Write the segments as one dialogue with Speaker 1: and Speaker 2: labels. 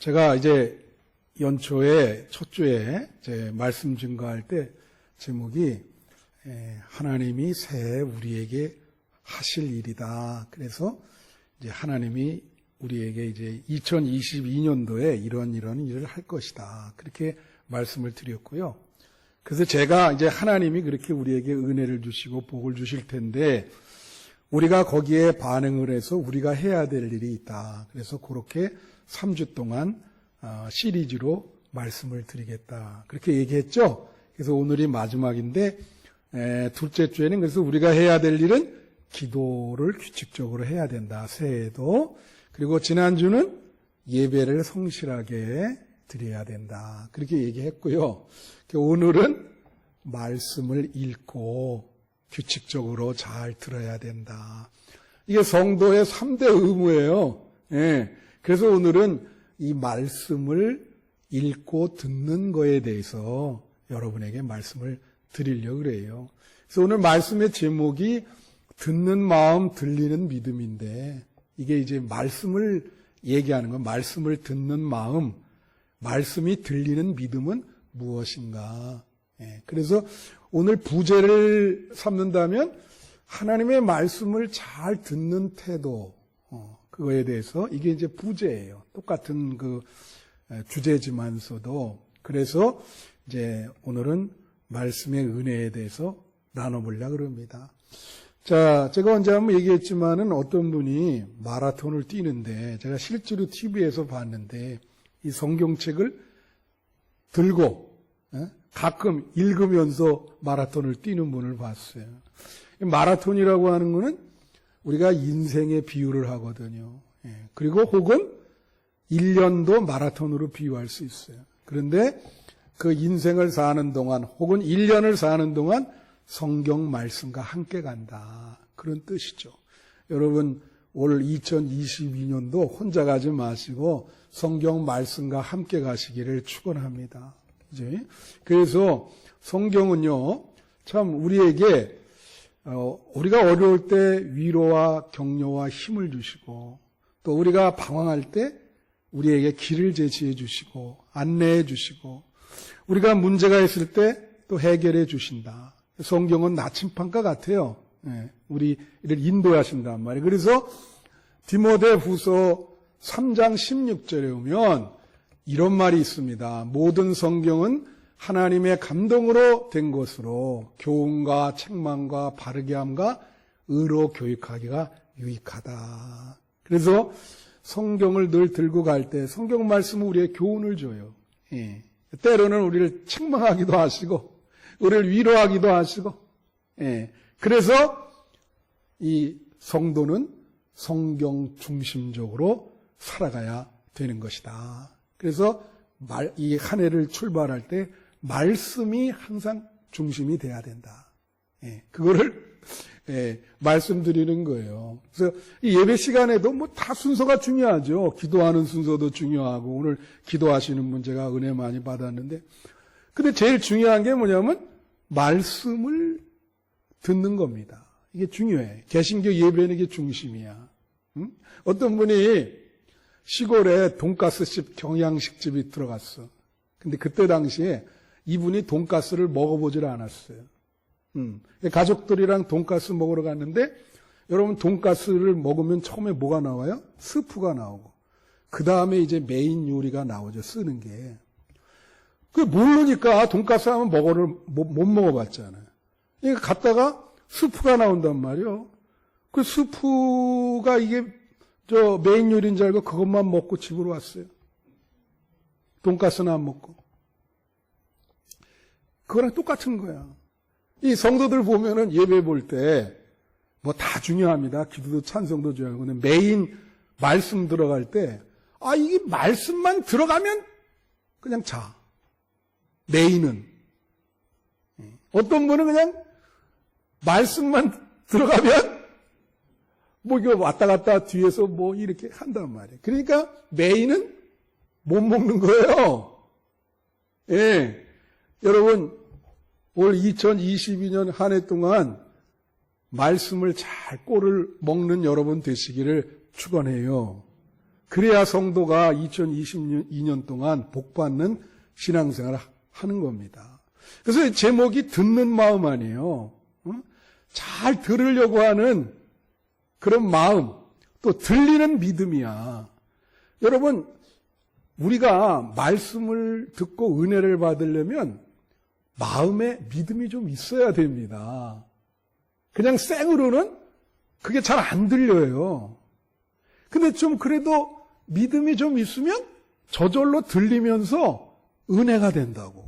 Speaker 1: 제가 이제 연초에 첫 주에 제 말씀 증거할 때 제목이 하나님이 새해 우리에게 하실 일이다. 그래서 이제 하나님이 우리에게 이제 2022년도에 이런 일을 할 것이다. 그렇게 말씀을 드렸고요. 그래서 제가 이제 하나님이 그렇게 우리에게 은혜를 주시고 복을 주실 텐데 우리가 거기에 반응을 해서 우리가 해야 될 일이 있다. 그래서 그렇게 3주 동안 시리즈로 말씀을 드리겠다. 그렇게 얘기했죠. 그래서 오늘이 마지막인데 둘째 주에는 그래서 우리가 해야 될 일은 기도를 규칙적으로 해야 된다. 새해에도. 그리고 지난주는 예배를 성실하게 드려야 된다. 그렇게 얘기했고요. 오늘은 말씀을 읽고 규칙적으로 잘 들어야 된다. 이게 성도의 3대 의무예요. 그래서 오늘은 이 말씀을 읽고 듣는 거에 대해서 여러분에게 말씀을 드리려고 그래요. 그래서 오늘 말씀의 제목이 듣는 마음, 들리는 믿음인데 이게 이제 말씀을 얘기하는 건 말씀을 듣는 마음, 말씀이 들리는 믿음은 무엇인가? 그래서 오늘 부제를 삼는다면 하나님의 말씀을 잘 듣는 태도, 그거에 대해서 이게 이제 부제예요. 똑같은 그 주제지만서도 그래서 이제 오늘은 말씀의 은혜에 대해서 나눠보려고 합니다. 자, 제가 언제 한번 얘기했지만은 어떤 분이 마라톤을 뛰는데 제가 실제로 TV에서 봤는데 이 성경책을 들고 가끔 읽으면서 마라톤을 뛰는 분을 봤어요. 마라톤이라고 하는 거는 우리가 인생의 비유를 하거든요. 그리고 혹은 1년도 마라톤으로 비유할 수 있어요. 그런데 그 인생을 사는 동안 혹은 1년을 사는 동안 성경 말씀과 함께 간다. 그런 뜻이죠. 여러분 올 2022년도 혼자 가지 마시고 성경 말씀과 함께 가시기를 축원합니다. 그래서 성경은요, 참 우리에게 우리가 어려울 때 위로와 격려와 힘을 주시고 또 우리가 방황할 때 우리에게 길을 제시해 주시고 안내해 주시고 우리가 문제가 있을 때 또 해결해 주신다. 성경은 나침판과 같아요. 우리를 인도하신단 말이에요. 그래서 디모데후서 3장 16절에 오면 이런 말이 있습니다. 모든 성경은 하나님의 감동으로 된 것으로 교훈과 책망과 바르게 함과 의로 교육하기가 유익하다. 그래서 성경을 늘 들고 갈 때 성경 말씀은 우리의 교훈을 줘요. 때로는 우리를 책망하기도 하시고 우리를 위로하기도 하시고 그래서 이 성도는 성경 중심적으로 살아가야 되는 것이다. 그래서 이 한 해를 출발할 때 말씀이 항상 중심이 돼야 된다. 그거를 말씀드리는 거예요. 그래서 이 예배 시간에도 뭐 다 순서가 중요하죠. 기도하는 순서도 중요하고 오늘 기도하시는 분 제가 은혜 많이 받았는데 근데 제일 중요한 게 뭐냐면 말씀을 듣는 겁니다. 이게 중요해. 개신교 예배는 이게 중심이야. 어떤 분이 시골에 돈가스집 경양식집이 들어갔어. 근데 그때 당시에 이분이 돈가스를 먹어보질 않았어요. 가족들이랑 돈가스 먹으러 갔는데 여러분 돈가스를 먹으면 처음에 뭐가 나와요? 스프가 나오고 그 다음에 이제 메인 요리가 나오죠. 쓰는 게. 그게 모르니까 돈가스 하면 못 먹어봤잖아요. 그러니까 갔다가 스프가 나온단 말이에요. 그 스프가 이게 메인 요리인 줄 알고 그것만 먹고 집으로 왔어요. 돈가스는 안 먹고. 그거랑 똑같은 거야. 이 성도들 보면은 예배 볼 때 뭐 다 중요합니다. 기도도 찬송도 중요하고. 근데 메인 말씀 들어갈 때, 이게 말씀만 들어가면 그냥 자. 메인은. 어떤 분은 그냥 말씀만 들어가면 뭐 이거 왔다 갔다 뒤에서 뭐 이렇게 한단 말이에요. 그러니까 메인은 못 먹는 거예요. 여러분 올 2022년 한 해 동안 말씀을 잘 꼴을 먹는 여러분 되시기를 축원해요. 그래야 성도가 2022년 동안 복받는 신앙생활을 하는 겁니다. 그래서 제목이 듣는 마음 아니에요. 잘 들으려고 하는 그런 마음, 또 들리는 믿음이야. 여러분, 우리가 말씀을 듣고 은혜를 받으려면 마음에 믿음이 좀 있어야 됩니다. 그냥 생으로는 그게 잘 안 들려요. 근데 좀 그래도 믿음이 좀 있으면 저절로 들리면서 은혜가 된다고.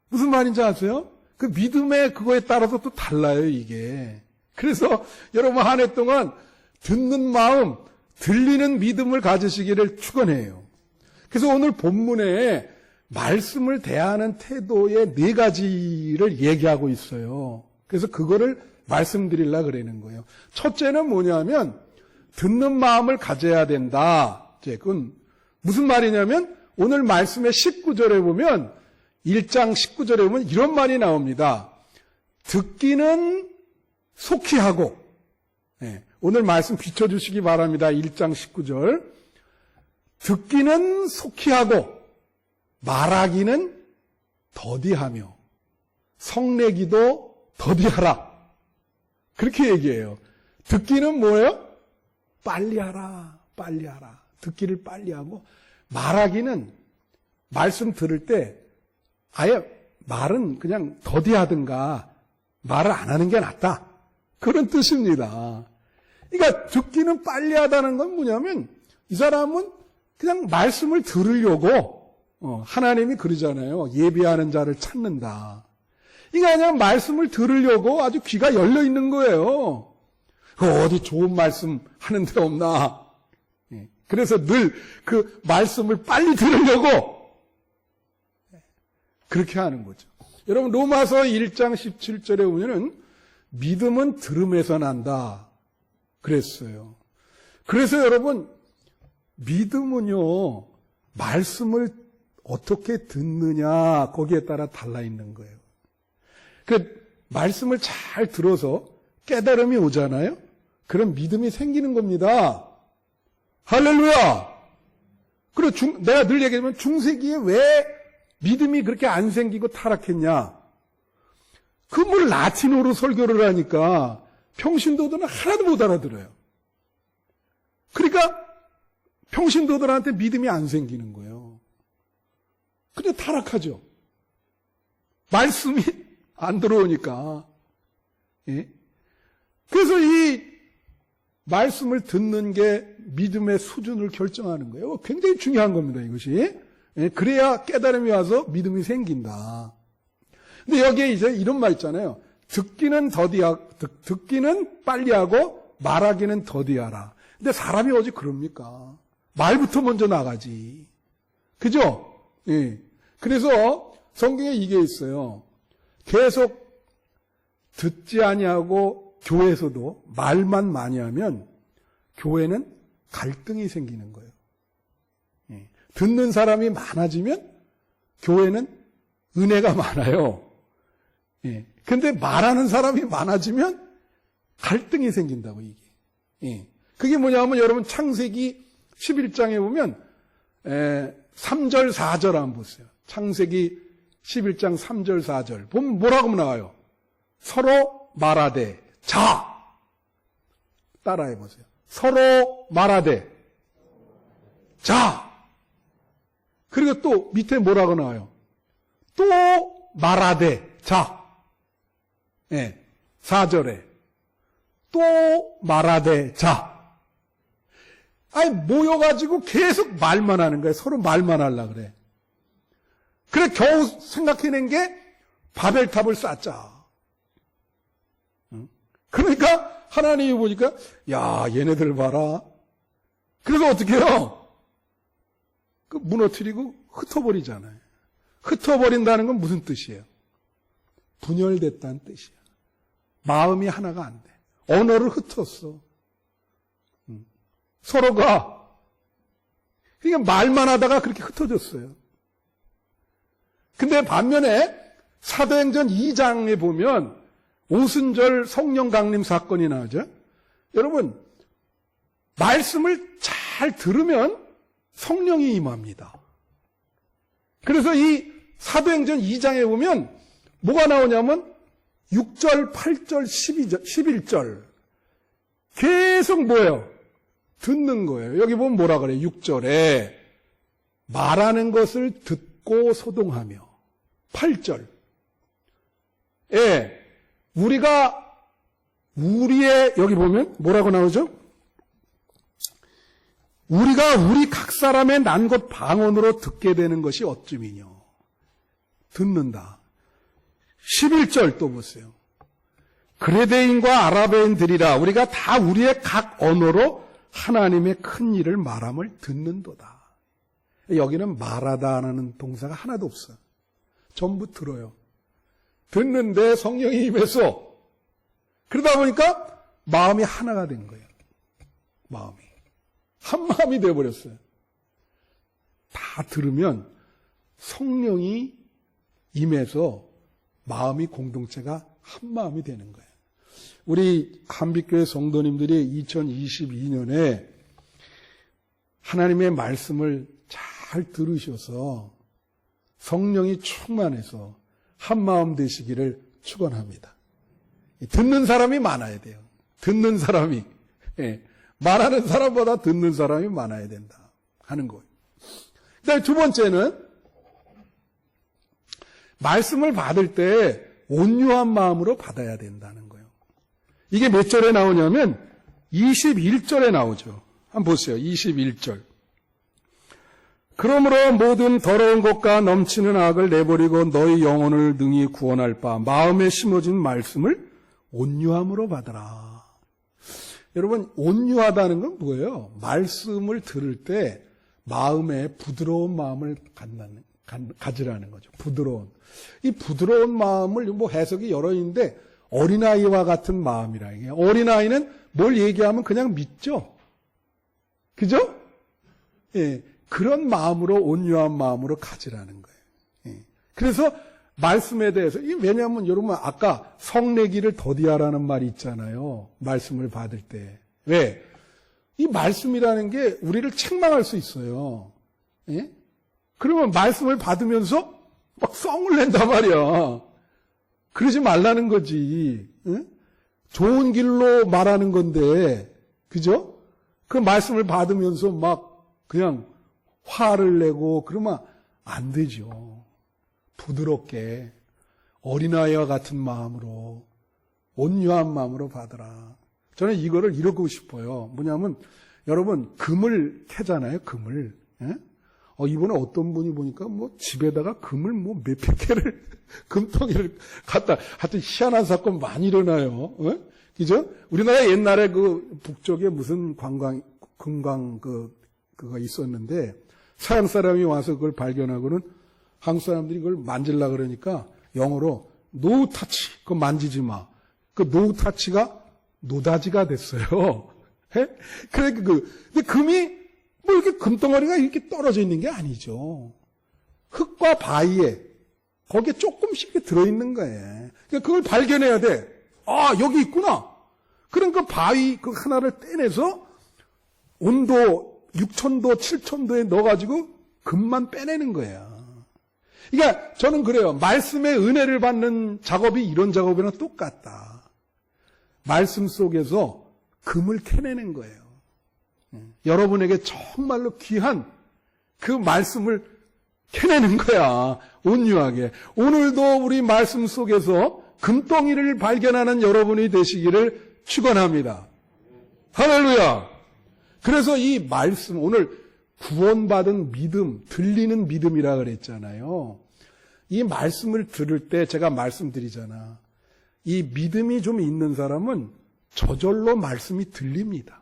Speaker 1: 무슨 말인지 아세요? 그 믿음의 그거에 따라서 또 달라요, 이게. 그래서 여러분 한 해 동안 듣는 마음, 들리는 믿음을 가지시기를 축원해요. 그래서 오늘 본문에 말씀을 대하는 태도의 4가지를 얘기하고 있어요. 그래서 그거를 말씀드리려고 그러는 거예요. 첫째는 뭐냐면 듣는 마음을 가져야 된다. 그건 무슨 말이냐면 오늘 말씀의 19절에 보면 1장 19절에 보면 이런 말이 나옵니다. 듣기는 속히 하고, 오늘 말씀 비춰주시기 바랍니다. 1장 19절. 듣기는 속히 하고 말하기는 더디하며 성내기도 더디하라. 그렇게 얘기해요. 듣기는 뭐예요? 빨리 하라. 빨리 하라. 듣기를 빨리 하고 말하기는 말씀 들을 때 아예 말은 그냥 더디하든가 말을 안 하는 게 낫다. 그런 뜻입니다. 그러니까 듣기는 빨리 하다는 건 뭐냐면 이 사람은 그냥 말씀을 들으려고 하나님이 그러잖아요. 예비하는 자를 찾는다. 그러니까 그냥 말씀을 들으려고 아주 귀가 열려 있는 거예요. 어디 좋은 말씀 하는 데 없나. 그래서 늘 그 말씀을 빨리 들으려고 그렇게 하는 거죠. 여러분 로마서 1장 17절에 보면은 믿음은 들음에서 난다 그랬어요. 그래서 여러분 믿음은요 말씀을 어떻게 듣느냐 거기에 따라 달라 있는 거예요. 그 말씀을 잘 들어서 깨달음이 오잖아요. 그럼 믿음이 생기는 겁니다. 할렐루야. 그리고 내가 늘 얘기하면 중세기에 왜 믿음이 그렇게 안 생기고 타락했냐? 그 뭘 라틴어로 설교를 하니까 평신도들은 하나도 못 알아들어요. 그러니까 평신도들한테 믿음이 안 생기는 거예요. 근데 타락하죠. 말씀이 안 들어오니까. 예? 그래서 이 말씀을 듣는 게 믿음의 수준을 결정하는 거예요. 굉장히 중요한 겁니다, 이것이. 예? 그래야 깨달음이 와서 믿음이 생긴다. 근데 여기에 이제 이런 말 있잖아요. 듣기는 빨리 하고 말하기는 더디하라. 근데 사람이 어찌 그럽니까? 말부터 먼저 나가지. 그죠? 예. 그래서 성경에 이게 있어요. 계속 듣지 아니하고 교회에서도 말만 많이 하면 교회는 갈등이 생기는 거예요. 예. 듣는 사람이 많아지면 교회는 은혜가 많아요. 예. 근데 말하는 사람이 많아지면 갈등이 생긴다고 이게. 예. 그게 뭐냐면 여러분 창세기 11장에 보면 3절 4절 한번 보세요. 창세기 11장 3절 4절 보면 뭐라고 나와요? 서로 말하되 자. 따라해 보세요. 서로 말하되 자. 그리고 또 밑에 뭐라고 나와요? 또 말하되 자. 예. 4절에 또 말하되 자. 아니 모여가지고 계속 말만 하는 거예요. 서로 말만 하려고 그래. 그래 겨우 생각해낸 게 바벨탑을 쌓자. 그러니까 하나님이 보니까 야 얘네들 봐라. 그래서 어떻게 해요? 그 무너뜨리고 흩어버리잖아요. 흩어버린다는 건 무슨 뜻이에요? 분열됐다는 뜻이야. 마음이 하나가 안 돼. 언어를 흩었어. 서로가. 그러니까 말만 하다가 그렇게 흩어졌어요. 근데 반면에 사도행전 2장에 보면 오순절 성령 강림 사건이 나오죠. 여러분 말씀을 잘 잘 들으면 성령이 임합니다. 그래서 이 사도행전 2장에 보면 뭐가 나오냐면 6절, 8절, 12절, 11절 계속 뭐예요? 듣는 거예요. 여기 보면 뭐라 그래요? 6절에 말하는 것을 듣고 소동하며 8절 우리의 여기 보면 뭐라고 나오죠? 우리가 우리 각 사람의 난 것 방언으로 듣게 되는 것이 어쯤이뇨. 듣는다. 11절 또 보세요. 그레데인과 아라베인들이라 우리가 다 우리의 각 언어로 하나님의 큰 일을 말함을 듣는도다. 여기는 말하다라는 동사가 하나도 없어요. 전부 들어요. 듣는데 성령이 임해서 그러다 보니까 마음이 하나가 된 거예요. 마음이. 한 마음이 되어버렸어요. 다 들으면 성령이 임해서 마음이 공동체가 한 마음이 되는 거예요. 우리 한빛교회 성도님들이 2022년에 하나님의 말씀을 잘 들으셔서 성령이 충만해서 한 마음 되시기를 축원합니다. 듣는 사람이 많아야 돼요. 듣는 사람이. 말하는 사람보다 듣는 사람이 많아야 된다 하는 거예요. 그다음에 두 번째는 말씀을 받을 때 온유한 마음으로 받아야 된다는 거예요. 이게 몇 절에 나오냐면 21절에 나오죠. 한번 보세요. 21절. 그러므로 모든 더러운 것과 넘치는 악을 내버리고 너희 영혼을 능히 구원할 바 마음에 심어진 말씀을 온유함으로 받으라. 여러분, 온유하다는 건 뭐예요? 말씀을 들을 때 마음에 부드러운 마음을 가지라는 거죠. 부드러운. 이 부드러운 마음을 뭐 해석이 여러 있는데 어린아이와 같은 마음이라는 게, 어린아이는 뭘 얘기하면 그냥 믿죠. 그죠? 예. 그런 마음으로, 온유한 마음으로 가지라는 거예요. 예. 그래서 말씀에 대해서, 왜냐하면 여러분 아까 성내기를 더디하라는 말이 있잖아요. 말씀을 받을 때. 왜? 이 말씀이라는 게 우리를 책망할 수 있어요. 예? 그러면 말씀을 받으면서 막 성을 낸단 말이야. 그러지 말라는 거지. 예? 좋은 길로 말하는 건데, 그죠? 그 말씀을 받으면서 막 그냥 화를 내고 그러면 안 되죠. 부드럽게 어린아이와 같은 마음으로 온유한 마음으로 받으라. 저는 이거를 이러고 싶어요. 뭐냐면 여러분 금을 캐잖아요. 금을. 예? 이번에 어떤 분이 보니까 뭐 집에다가 금을 뭐 몇백 개를 금덩이를 갖다 하여튼 희한한 사건 많이 일어나요. 예? 그죠? 우리나라 옛날에 그 북쪽에 무슨 금광 그거 있었는데 서양 사람이 와서 그걸 발견하고는 한국 사람들이 그걸 만질라 그러니까 영어로 no touch, 그거 만지지 마. 그 no touch가 노다지가 됐어요. 그러니까 근데 금이 뭐 이렇게 금덩어리가 이렇게 떨어져 있는 게 아니죠. 흙과 바위에 거기에 조금씩 들어있는 거예요. 그러니까 그걸 발견해야 돼. 아, 여기 있구나. 그러니까 바위 그 하나를 떼내서 온도 6,000도, 7,000도에 넣어가지고 금만 빼내는 거야. 그러니까 저는 그래요. 말씀의 은혜를 받는 작업이 이런 작업이랑 똑같다. 말씀 속에서 금을 캐내는 거예요. 여러분에게 정말로 귀한 그 말씀을 캐내는 거야. 온유하게. 오늘도 우리 말씀 속에서 금덩이를 발견하는 여러분이 되시기를 축원합니다. 할렐루야. 그래서 이 말씀, 오늘 구원받은 믿음, 들리는 믿음이라 그랬잖아요. 이 말씀을 들을 때 제가 말씀드리잖아. 이 믿음이 좀 있는 사람은 저절로 말씀이 들립니다.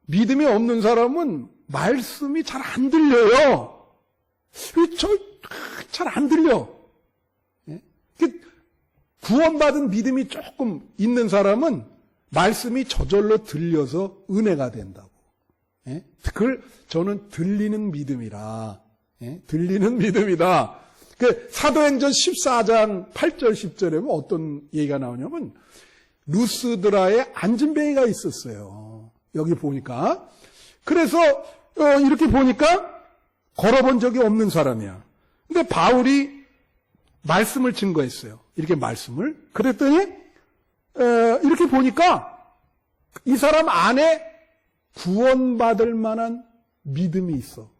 Speaker 1: 믿음이 없는 사람은 말씀이 잘 안 들려요. 잘 안 들려. 구원받은 믿음이 조금 있는 사람은 말씀이 저절로 들려서 은혜가 된다고. 그걸 저는 들리는 믿음이라. 들리는 믿음이다. 그 사도행전 14장 8절 10절에 보면 어떤 얘기가 나오냐면 루스드라에 안진뱅이가 있었어요. 여기 보니까. 그래서 이렇게 보니까 걸어본 적이 없는 사람이야. 근데 바울이 말씀을 증거했어요. 이렇게 말씀을. 그랬더니 이렇게 보니까 이 사람 안에 구원받을 만한 믿음이 있어.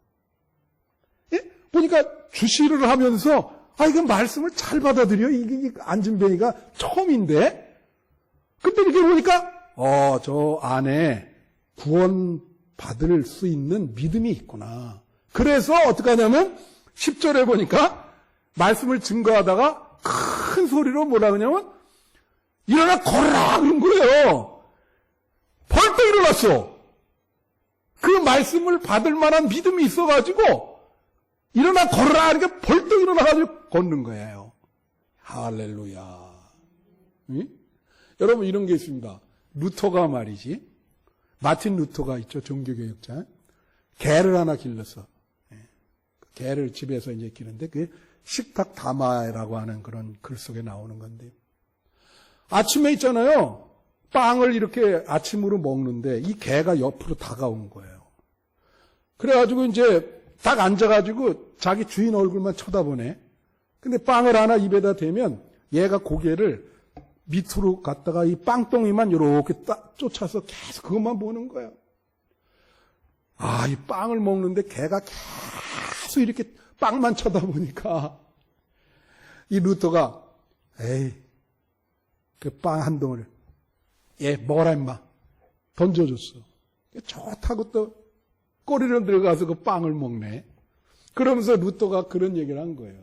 Speaker 1: 예? 보니까 주시를 하면서 이거 말씀을 잘 받아들여. 이게 안진뱅이가 처음인데. 근데 이렇게 보니까 저 안에 구원받을 수 있는 믿음이 있구나. 그래서 어떻게 하냐면 10절에 보니까 말씀을 증거하다가 큰 소리로 뭐라 그러냐면 일어나 걸어라 그런 거예요. 벌떡 일어났어. 그 말씀을 받을 만한 믿음이 있어가지고 일어나 걸어라 이렇게 벌떡 일어나가지고 걷는 거예요. 할렐루야. 응? 여러분 이런 게 있습니다. 루터가 말이지. 마틴 루터가 있죠. 종교교육자. 개를 하나 길렀어. 개를 집에서 이제 기르는데 그게 식탁 다마라고 하는 그런 글 속에 나오는 건데 아침에 있잖아요. 빵을 이렇게 아침으로 먹는데 이 개가 옆으로 다가온 거예요. 그래가지고 이제 딱 앉아가지고 자기 주인 얼굴만 쳐다보네. 근데 빵을 하나 입에다 대면 얘가 고개를 밑으로 갔다가 이 빵덩이만 이렇게 딱 쫓아서 계속 그것만 보는 거예요. 이 빵을 먹는데 개가 계속 이렇게 빵만 쳐다보니까 이 루터가 에이 그 빵 한 덩어리를 먹어라 임마 던져줬어. 좋다고 또 꼬리를 들어가서 그 빵을 먹네. 그러면서 루터가 그런 얘기를 한 거예요.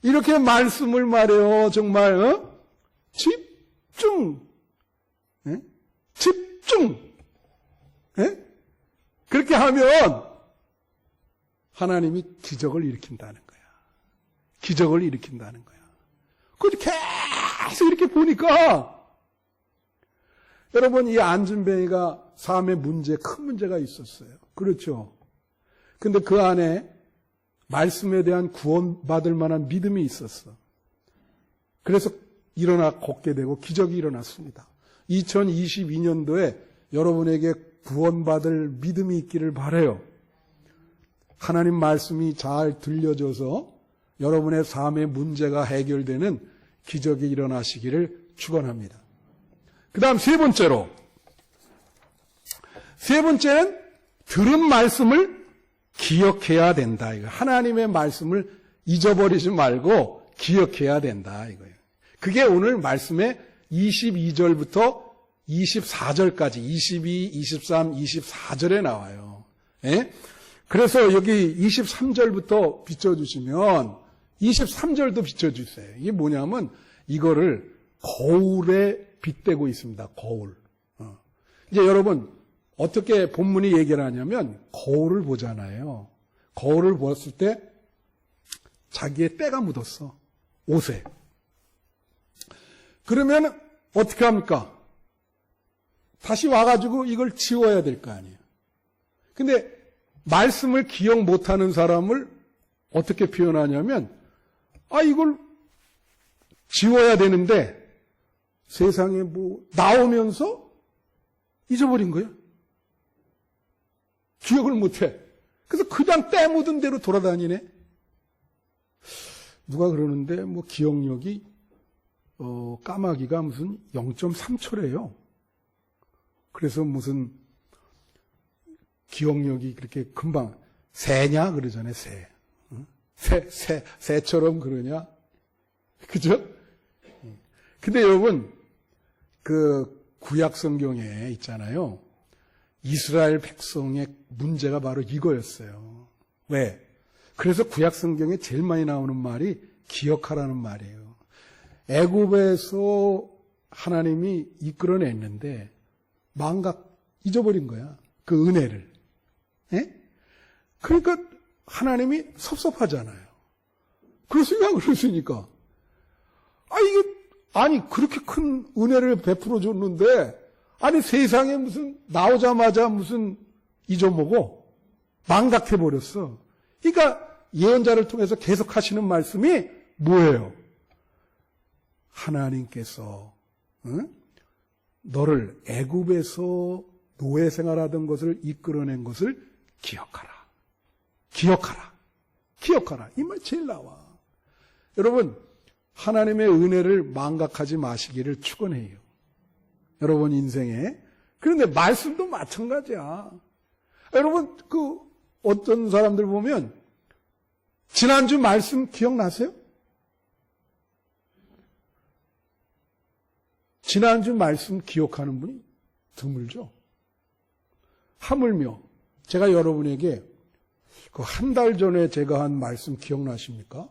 Speaker 1: 이렇게 말씀을 말해요. 정말 집중 집중 그렇게 하면 하나님이 기적을 일으킨다는 거야. 기적을 일으킨다는 거야. 그런데 계속 이렇게 보니까 여러분 이 안진뱅이가 삶의 문제, 큰 문제가 있었어요. 그렇죠. 근데 그 안에 말씀에 대한 구원받을 만한 믿음이 있었어. 그래서 일어나 걷게 되고 기적이 일어났습니다. 2022년도에 여러분에게 구원받을 믿음이 있기를 바라요. 하나님 말씀이 잘 들려져서 여러분의 삶의 문제가 해결되는 기적이 일어나시기를 축원합니다. 그 다음 세 번째는 들은 말씀을 기억해야 된다. 이거 하나님의 말씀을 잊어버리지 말고 기억해야 된다. 이거예요. 그게 오늘 말씀의 22절부터 24절까지 22, 23, 24절에 나와요. 예? 그래서 여기 23절부터 비춰주시면 23절도 비춰주세요. 이게 뭐냐면 이거를 거울에 빗대고 있습니다. 거울. 이제 여러분 어떻게 본문이 얘기를 하냐면 거울을 보잖아요. 거울을 보았을 때 자기의 때가 묻었어. 옷에. 그러면 어떻게 합니까? 다시 와가지고 이걸 지워야 될 거 아니에요. 근데 말씀을 기억 못하는 사람을 어떻게 표현하냐면 이걸 지워야 되는데 세상에 나오면서 잊어버린 거야. 기억을 못해. 그래서 그냥 때 묻은 대로 돌아다니네. 누가 그러는데 기억력이 까마귀가 무슨 0.3초래요. 그래서 무슨 기억력이 그렇게 금방 새냐 그러잖아요. 새처럼 그러냐. 그죠? 근데 여러분 그 구약 성경에 있잖아요. 이스라엘 백성의 문제가 바로 이거였어요. 왜? 그래서 구약 성경에 제일 많이 나오는 말이 기억하라는 말이에요. 애굽에서 하나님이 이끌어냈는데 잊어버린 거야. 그 은혜를. 예? 그러니까 하나님이 섭섭하잖아요. 그랬으니까. 그렇게 큰 은혜를 베풀어 줬는데, 세상에 나오자마자 잊어먹어. 망각해버렸어. 그러니까 예언자를 통해서 계속 하시는 말씀이 뭐예요? 하나님께서, 너를 애굽에서 노예 생활하던 것을 이끌어낸 것을 기억하라. 기억하라. 기억하라. 이 말 제일 나와. 여러분, 하나님의 은혜를 망각하지 마시기를 축원해요. 여러분 인생에. 그런데 말씀도 마찬가지야. 여러분, 어떤 사람들 보면 지난주 말씀 기억나세요? 지난주 말씀 기억하는 분이 드물죠. 하물며 제가 여러분에게 그 한 달 전에 제가 한 말씀 기억나십니까?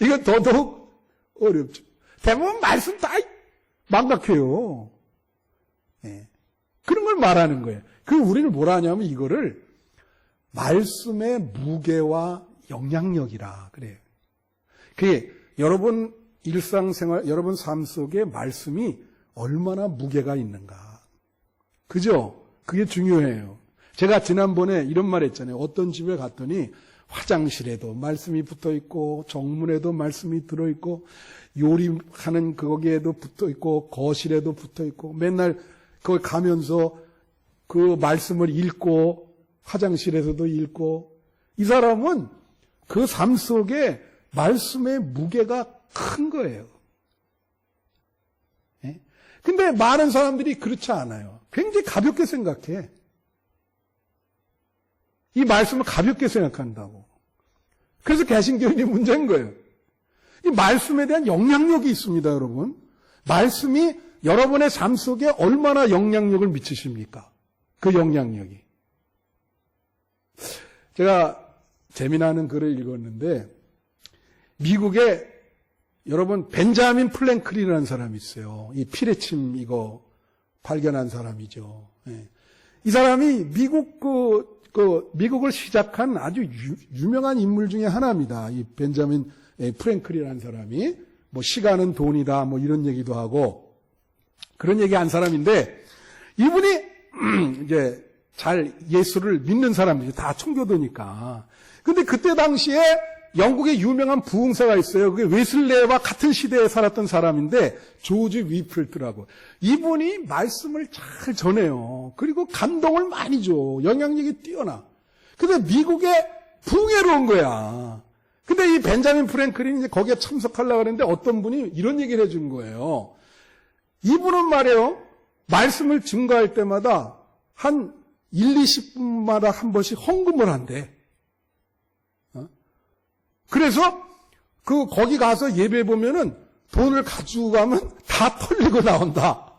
Speaker 1: 이거 더더욱 어렵죠. 대부분 말씀 다 망각해요. 네. 그런 걸 말하는 거예요. 우리는 뭐라 하냐면 이거를 말씀의 무게와 영향력이라 그래요. 그게 여러분 일상생활, 여러분 삶 속에 말씀이 얼마나 무게가 있는가. 그죠? 그게 중요해요. 제가 지난번에 이런 말 했잖아요. 어떤 집에 갔더니 화장실에도 말씀이 붙어 있고 정문에도 말씀이 들어 있고 요리하는 거기에도 붙어 있고 거실에도 붙어 있고 맨날 거기 가면서 그 말씀을 읽고 화장실에서도 읽고 이 사람은 그 삶 속에 말씀의 무게가 큰 거예요. 예? 근데 많은 사람들이 그렇지 않아요. 굉장히 가볍게 생각해. 이 말씀을 가볍게 생각한다고. 그래서 개신교인이 문제인 거예요. 이 말씀에 대한 영향력이 있습니다, 여러분. 말씀이 여러분의 삶 속에 얼마나 영향력을 미치십니까? 그 영향력이. 제가 재미나는 글을 읽었는데 미국에 여러분 벤자민 플랭클린이라는 사람이 있어요. 이 피레침 이거 발견한 사람이죠. 예. 이 사람이 미국을 시작한 아주 유명한 인물 중에 하나입니다. 이 벤자민 프랭클이라는 사람이 뭐 시간은 돈이다 뭐 이런 얘기도 하고 그런 얘기 한 사람인데 이분이 이제 잘 예수를 믿는 사람들이 다 청교도니까. 근데 그때 당시에 영국에 유명한 부흥사가 있어요. 그게 웨슬레와 같은 시대에 살았던 사람인데 조지 위필트라고. 이분이 말씀을 잘 전해요. 그리고 감동을 많이 줘. 영향력이 뛰어나. 근데 미국에 부흥회로 온 거야. 근데 이 벤자민 프랭클린이 이제 거기에 참석하려고 했는데 어떤 분이 이런 얘기를 해준 거예요. 이분은 말이에요. 말씀을 증거할 때마다 한 1, 20분마다 한 번씩 헌금을 한대. 그래서 거기 가서 예배 보면은 돈을 가지고 가면 다 털리고 나온다.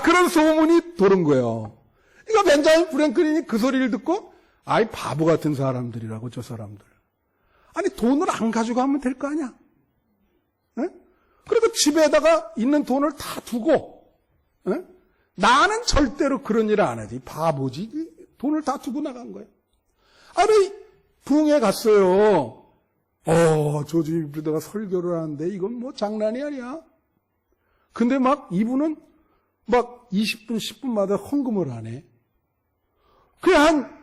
Speaker 1: 그런 소문이 도는 거예요. 그러니까 벤자민 프랭클린이 그 소리를 듣고 아이 바보 같은 사람들이라고 저 사람들. 아니 돈을 안 가지고 가면 될 거 아니야. 네? 그리고 집에다가 있는 돈을 다 두고 네? 나는 절대로 그런 일을 안 하지. 바보지. 돈을 다 두고 나간 거예요. 아니 부흥회 갔어요. 조지 위필트가 설교를 하는데 이건 뭐 장난이 아니야. 근데 막 이분은 막 20분, 10분마다 헌금을 하네. 그래 한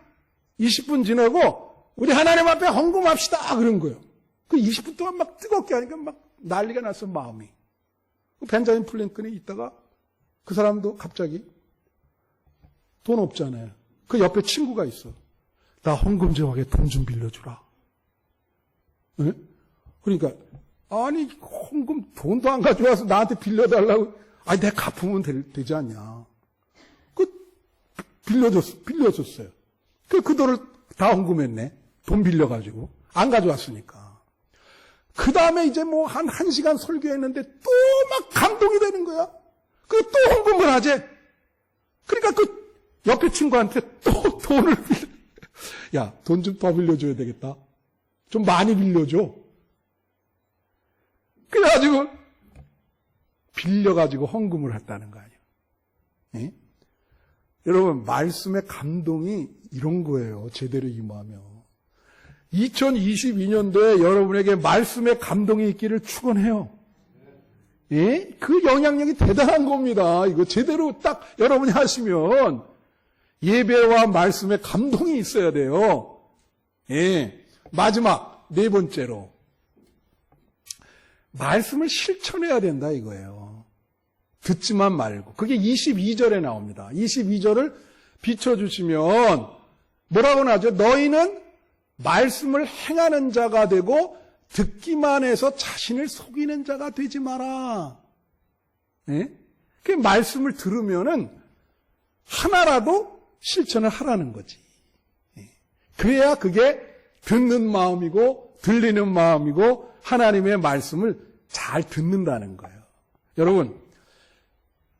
Speaker 1: 20분 지나고 우리 하나님 앞에 헌금합시다 그런 거예요. 그 20분 동안 막 뜨겁게 하니까 막 난리가 났어 마음이. 벤자민 플랭클린이 있다가 그 사람도 갑자기 돈 없잖아요. 그 옆에 친구가 있어. 나 헌금 좀 하게 돈 좀 빌려주라. 네? 그러니까 아니 헌금 돈도 안 가져와서 나한테 빌려달라고. 아니 내가 갚으면 되지 않냐. 빌려줬어요. 그 돈을 다 헌금했네. 돈 빌려가지고 안 가져왔으니까. 그 다음에 이제 뭐 한 1시간 설교했는데 또 막 감동이 되는 거야. 또 헌금을 하재. 그러니까 그 옆에 친구한테 또 돈을 야, 돈 좀 더 빌려줘야 되겠다. 좀 많이 빌려줘. 그래가지고 빌려가지고 헌금을 했다는 거 아니에요. 예? 여러분 말씀의 감동이 이런 거예요. 제대로 임하며 2022년도에 여러분에게 말씀의 감동이 있기를 축원해요. 예? 그 영향력이 대단한 겁니다. 이거 제대로 딱 여러분이 하시면 예배와 말씀의 감동이 있어야 돼요. 예. 마지막 네 번째로 말씀을 실천해야 된다 이거예요. 듣지만 말고. 그게 22절에 나옵니다. 22절을 비춰주시면 뭐라고 나죠? 너희는 말씀을 행하는 자가 되고 듣기만 해서 자신을 속이는 자가 되지 마라. 예? 그 말씀을 들으면은 하나라도 실천을 하라는 거지. 예. 그래야 그게 듣는 마음이고 들리는 마음이고 하나님의 말씀을 잘 듣는다는 거예요. 여러분,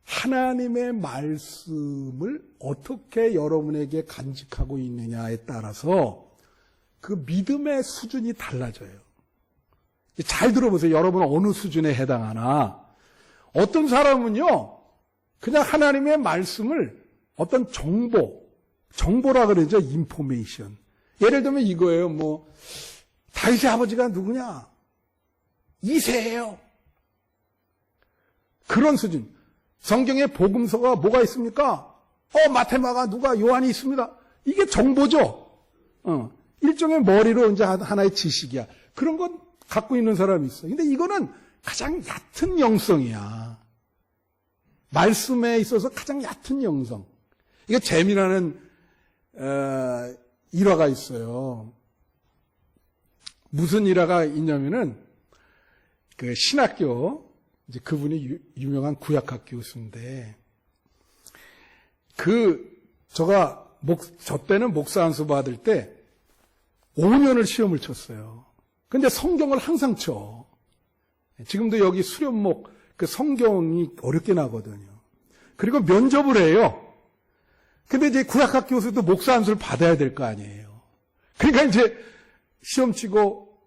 Speaker 1: 하나님의 말씀을 어떻게 여러분에게 간직하고 있느냐에 따라서 그 믿음의 수준이 달라져요. 잘 들어보세요. 여러분 어느 수준에 해당하나. 어떤 사람은요, 그냥 하나님의 말씀을 어떤 정보라 그러죠. 인포메이션. 예를 들면 이거예요. 다윗의 아버지가 누구냐? 이새예요. 그런 수준. 성경에 복음서가 뭐가 있습니까? 마테마가 누가 요한이 있습니다. 이게 정보죠. 일종의 머리로 이제 하나의 지식이야. 그런 건 갖고 있는 사람이 있어. 근데 이거는 가장 얕은 영성이야. 말씀에 있어서 가장 얕은 영성. 이게 재미나는 일화가 있어요. 무슨 일화가 있냐면은 그 신학교 이제 그분이 유명한 구약학 교수인데 저 때는 목사 안수 받을 때 5년을 시험을 쳤어요. 근데 성경을 항상 쳐. 지금도 여기 수련목 그 성경이 어렵게 나거든요. 그리고 면접을 해요. 근데 이제 구약학 교수도 목사 안수를 받아야 될 거 아니에요. 그러니까 이제 시험 치고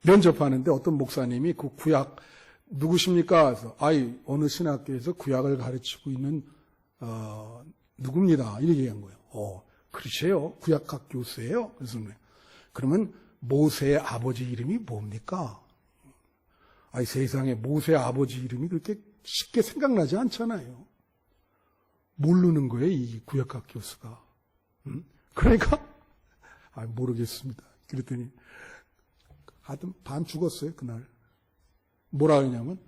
Speaker 1: 면접하는데 어떤 목사님이 그 구약 누구십니까? 그래서 어느 신학교에서 구약을 가르치고 있는 누굽니다. 이렇게 얘기한 거예요. 그러세요? 구약학 교수예요? 그래서 그러면 모세의 아버지 이름이 뭡니까? 세상에 모세의 아버지 이름이 그렇게 쉽게 생각나지 않잖아요. 모르는 거예요, 이 구약학 교수가. 그러니까 모르겠습니다. 그랬더니 하여튼 반 죽었어요, 그날. 뭐라 그러냐면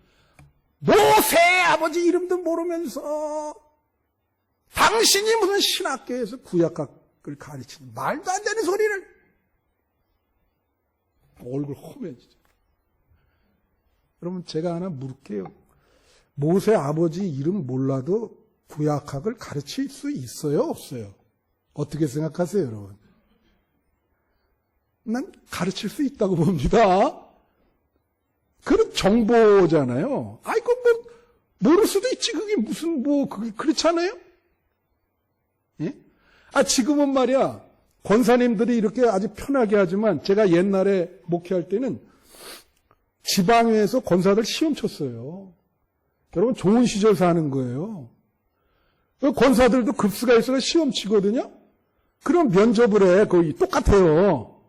Speaker 1: 모세의 아버지 이름도 모르면서 당신이 무슨 신학교에서 구약학을 가르치는 말도 안 되는 소리를. 얼굴 험해지죠. 여러분 제가 하나 물을게요. 모세 아버지 이름 몰라도 구약학을 가르칠 수 있어요, 없어요? 어떻게 생각하세요, 여러분? 난 가르칠 수 있다고 봅니다. 그런 정보잖아요. 모를 수도 있지. 그게 무슨, 그게 그렇잖아요? 예? 지금은 말이야, 권사님들이 이렇게 아주 편하게 하지만, 제가 옛날에 목회할 때는 지방에서 권사들 시험 쳤어요. 여러분, 좋은 시절 사는 거예요. 권사들도 급수가 있어서 시험 치거든요? 그럼 면접을 해. 거의 똑같아요.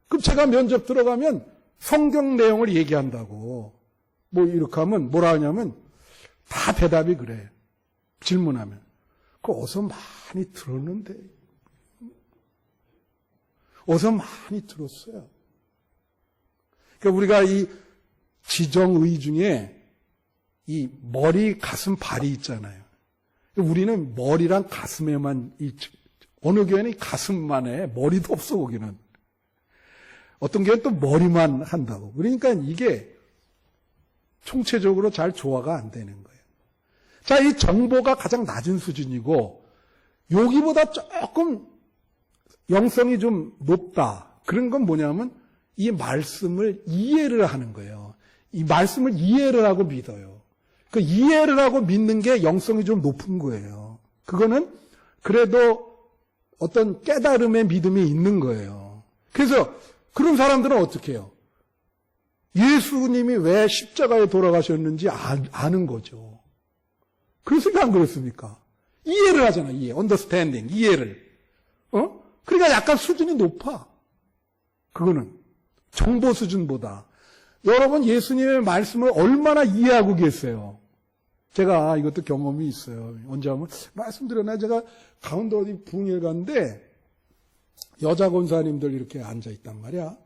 Speaker 1: 그럼 제가 면접 들어가면 성경 내용을 얘기한다고. 이렇게 하면 뭐라 하냐면 다 대답이 그래. 질문하면. 어서 많이 들었는데. 어서 많이 들었어요. 그러니까 우리가 이 지정의 중에 이 머리, 가슴, 발이 있잖아요. 우리는 머리랑 가슴에만, 어느 교회는 가슴만 해. 머리도 없어, 거기는. 어떤 교회는 또 머리만 한다고. 그러니까 이게 총체적으로 잘 조화가 안 되는 거예요. 자, 이 정보가 가장 낮은 수준이고, 여기보다 조금 영성이 좀 높다. 그런 건 뭐냐면, 이 말씀을 이해를 하는 거예요. 이 말씀을 이해를 하고 믿어요. 그 이해를 하고 믿는 게 영성이 좀 높은 거예요. 그거는 그래도 어떤 깨달음의 믿음이 있는 거예요. 그래서 그런 사람들은 어떻게 해요? 예수님이 왜 십자가에 돌아가셨는지 아는 거죠. 그렇습니까? 안 그렇습니까? 이해를 하잖아, 이해. understanding, 이해를. 그러니까 약간 수준이 높아. 그거는. 정보 수준보다. 여러분, 예수님의 말씀을 얼마나 이해하고 계세요? 제가 이것도 경험이 있어요. 언제 하면 말씀드렸나? 제가 강원도 어디 부흥회 갔는데 여자 권사님들 이렇게 앉아있단 말이야.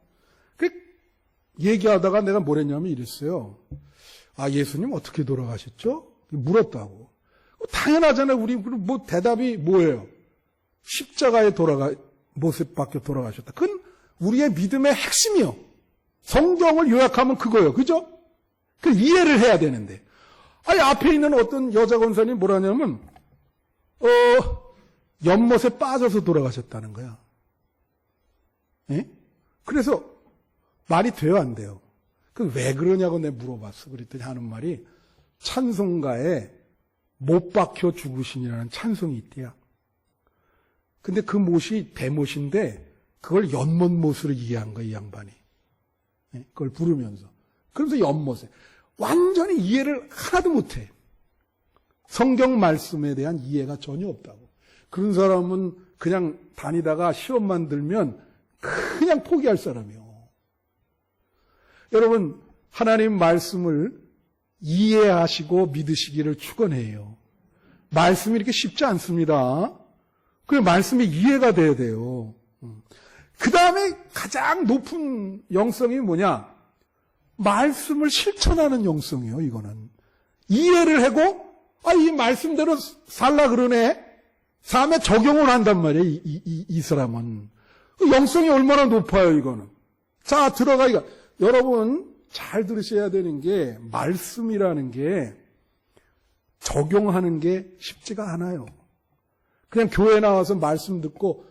Speaker 1: 얘기하다가 내가 뭘 했냐면 이랬어요. 예수님 어떻게 돌아가셨죠? 물었다고. 당연하잖아요. 우리 뭐 대답이 뭐예요? 십자가에 못에 박혀 돌아가셨다. 그건 우리의 믿음의 핵심이요. 성경을 요약하면 그거예요. 그죠? 그 이해를 해야 되는데. 앞에 있는 어떤 여자 권사님 뭐라냐면, 연못에 빠져서 돌아가셨다는 거야. 예? 그래서 말이 돼요, 안 돼요? 왜 그러냐고 내가 물어봤어. 그랬더니 하는 말이 찬송가에 못 박혀 죽으신이라는 찬송이 있대요. 근데 그 못이 대못인데 그걸 연못못으로 이해한 거야, 이 양반이. 예? 그걸 부르면서. 그러면서 연못에. 완전히 이해를 하나도 못해. 성경 말씀에 대한 이해가 전혀 없다고. 그런 사람은 그냥 다니다가 시험만 들면 그냥 포기할 사람이요. 여러분, 하나님 말씀을 이해하시고 믿으시기를 축원해요. 말씀이 이렇게 쉽지 않습니다. 그 말씀이 이해가 돼야 돼요. 그 다음에 가장 높은 영성이 뭐냐? 말씀을 실천하는 영성이요, 이거는. 이해를 하고, 이 말씀대로 살라 그러네. 삶에 적용을 한단 말이에요, 이 사람은. 영성이 얼마나 높아요, 이거는. 자, 들어가기가. 여러분, 잘 들으셔야 되는 게, 말씀이라는 게, 적용하는 게 쉽지가 않아요. 그냥 교회 나와서 말씀 듣고,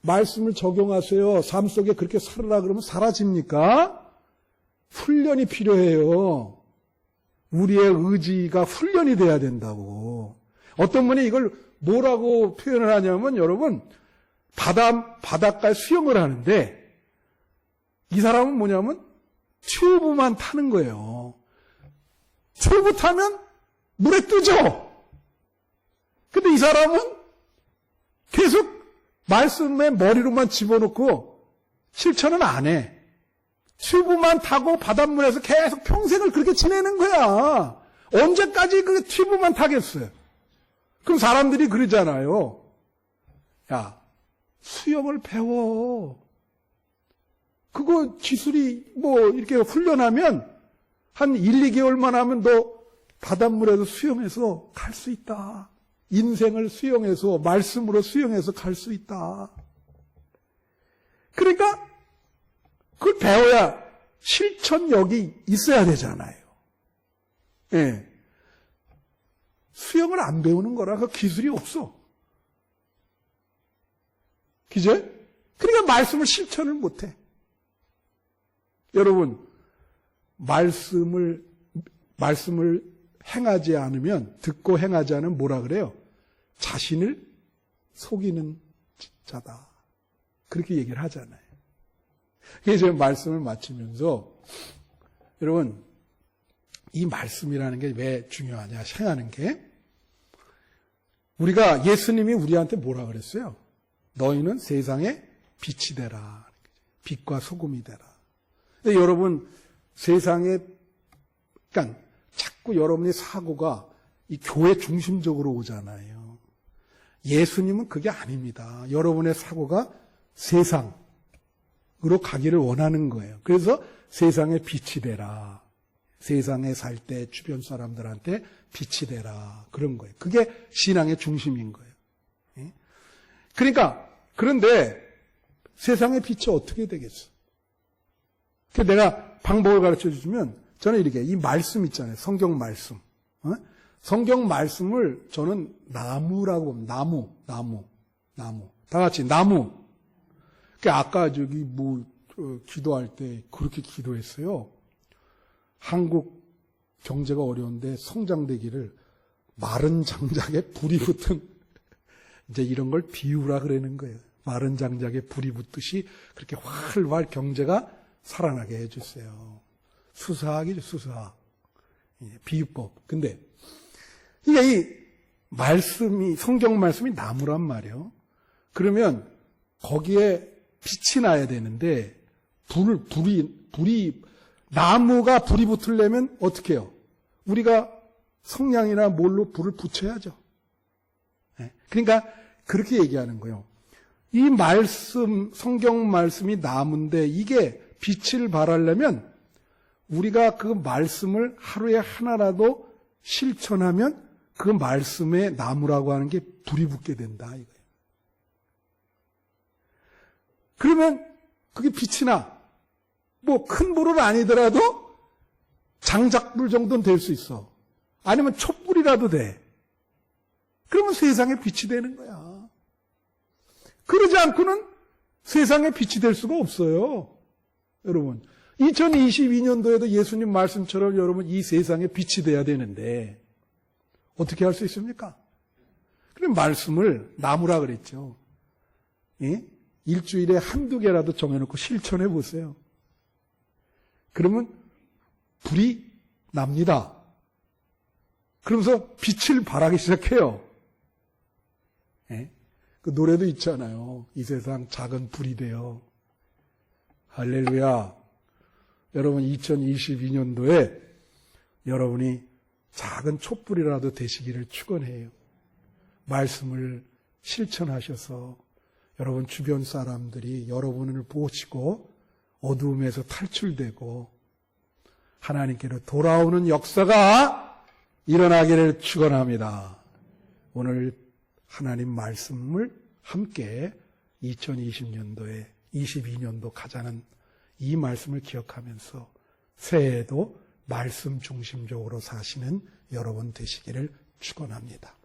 Speaker 1: 말씀을 적용하세요. 삶 속에 그렇게 살아라 그러면 사라집니까? 훈련이 필요해요. 우리의 의지가 훈련이 돼야 된다고. 어떤 분이 이걸 뭐라고 표현을 하냐면, 여러분, 바닷가에 수영을 하는데, 이 사람은 뭐냐면, 튜브만 타는 거예요. 튜브 타면 물에 뜨죠? 근데 이 사람은 계속 말씀에 머리로만 집어넣고 실천은 안 해. 튜브만 타고 바닷물에서 계속 평생을 그렇게 지내는 거야. 언제까지 그 튜브만 타겠어요? 그럼 사람들이 그러잖아요. 야, 수영을 배워. 그거 기술이 이렇게 훈련하면 한 1, 2개월만 하면 너 바닷물에서 수영해서 갈 수 있다. 인생을 수영해서, 말씀으로 수영해서 갈 수 있다. 그러니까 그걸 배워야 실천력이 있어야 되잖아요. 예. 수영을 안 배우는 거라 그 기술이 없어. 그죠? 그러니까 말씀을 실천을 못해. 여러분, 말씀을 행하지 않으면, 듣고 행하지 않으면 뭐라 그래요? 자신을 속이는 자다. 그렇게 얘기를 하잖아요. 그래서 제가 말씀을 마치면서, 여러분, 이 말씀이라는 게 왜 중요하냐, 행하는 게. 우리가, 예수님이 우리한테 뭐라 그랬어요? 너희는 세상의 빛이 되라. 빛과 소금이 되라. 근데 여러분, 세상에, 그러니까 자꾸 여러분의 사고가 이 교회 중심적으로 오잖아요. 예수님은 그게 아닙니다. 여러분의 사고가 세상으로 가기를 원하는 거예요. 그래서 세상에 빛이 되라. 세상에 살 때 주변 사람들한테 빛이 되라. 그런 거예요. 그게 신앙의 중심인 거예요. 그러니까, 그런데 세상의 빛이 어떻게 되겠어? 내가 방법을 가르쳐 주시면 저는 이렇게 이 말씀 있잖아요. 성경 말씀. 성경 말씀을 저는 나무라고 나무. 다 같이 나무. 아까 기도할 때 그렇게 기도했어요. 한국 경제가 어려운데 성장되기를 마른 장작에 불이 붙은 이제 이런 걸 비유라 그러는 거예요. 마른 장작에 불이 붙듯이 그렇게 활활 경제가 살아나게 해주세요. 수사학이죠, 수사학. 비유법. 근데, 이게 이 말씀이, 성경 말씀이 나무란 말이에요. 그러면 거기에 빛이 나야 되는데, 나무가 불이 붙으려면 어떻게 해요? 우리가 성냥이나 뭘로 불을 붙여야죠. 그러니까 그렇게 얘기하는 거예요. 이 말씀, 성경 말씀이 나무인데 이게 빛을 발하려면 우리가 그 말씀을 하루에 하나라도 실천하면 그 말씀에 나무라고 하는 게 불이 붙게 된다 이거예요. 그러면 그게 빛이 나. 뭐 큰 불은 아니더라도 장작불 정도는 될 수 있어. 아니면 촛불이라도 돼. 그러면 세상에 빛이 되는 거야. 그러지 않고는 세상에 빛이 될 수가 없어요. 여러분, 2022년도에도 예수님 말씀처럼 여러분 이 세상에 빛이 돼야 되는데 어떻게 할 수 있습니까? 그럼 말씀을 나무라 그랬죠. 예? 일주일에 한두 개라도 정해놓고 실천해 보세요. 그러면 불이 납니다. 그러면서 빛을 발하기 시작해요. 예? 그 노래도 있잖아요. 이 세상 작은 불이 되어. 할렐루야. 여러분 2022년도에 여러분이 작은 촛불이라도 되시기를 축원해요. 말씀을 실천하셔서 여러분 주변 사람들이 여러분을 보시고 어두움에서 탈출되고 하나님께로 돌아오는 역사가 일어나기를 축원합니다. 오늘 하나님 말씀을 함께 2020년도에 22년도 가자는 이 말씀을 기억하면서 새해에도 말씀 중심적으로 사시는 여러분 되시기를 축원합니다.